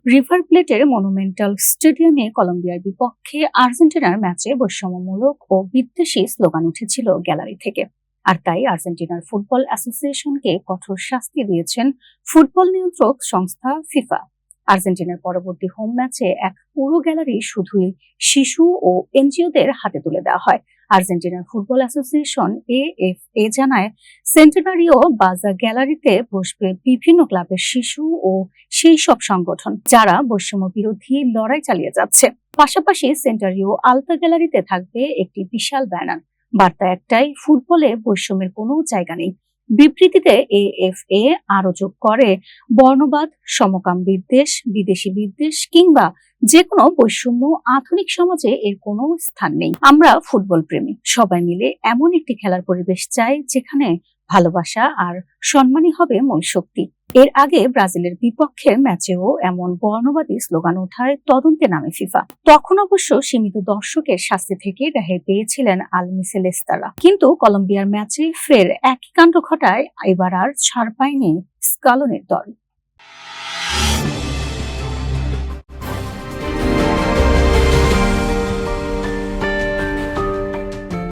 River প্লেটের monumental স্টেডিয়ামে কলম্বিয়ার বিপক্ষে আর্জেন্টিনার ম্যাচে বৈষম্যমূলক ও বিদ্বেষী স্লোগান উঠেছিল গ্যালারি থেকে। আর তাই আর্জেন্টিনার ফুটবল অ্যাসোসিয়েশনকে কঠোর শাস্তি দিয়েছেন ফুটবল নিয়ন্ত্রক সংস্থা ফিফা। আর্জেন্টিনার পরবর্তী হোম ম্যাচে এক পুরো গ্যালারি শুধুই শিশু ও এনজিওদের হাতে তুলে দেওয়া হয়। আর্জেন্টিনার ফুটবল অ্যাসোসিয়েশন এএফএ জানায়, সেন্টেনারিও বাজা গ্যালারিতে বসবে বিভিন্ন ক্লাবের শিশু ও সেই সব সংগঠন যারা বৈষম্য বিরোধী লড়াই চালিয়ে যাচ্ছে। পাশাপাশি সেন্টারিও আলতা গ্যালারিতে থাকবে একটি বিশাল ব্যানার। বার্তা একটাই, ফুটবলে বৈষম্যের কোনো জায়গা নেই। বিবৃতিতে এএফএ আরো যোগ করে, বর্ণবাদ, সমকাম বিদ্বেষ, বিদেশি বিদ্বেষ কিংবা যে কোনো বৈষম্য আধুনিক সমাজে এর কোনো স্থান নেই। আমরা ফুটবল প্রেমী, সবাই মিলে এমন একটি খেলার পরিবেশ চাই যেখানে ভালোবাসা আর সম্মানই হবে মূল শক্তি। এর আগে ব্রাজিলের বিপক্ষের ম্যাচেও এমন বর্ণবাদী স্লোগান ওঠায় তদন্তে নামে ফিফা। তখন অবশ্য সীমিত দর্শকের শাস্তি থেকে রেহাই পেয়েছিলেন আলবিসেলেস্তারা, কিন্তু কলম্বিয়ার ম্যাচে ফের একই কাণ্ড ঘটায় এবার আর ছাড় পায়নি স্কালোনির দল।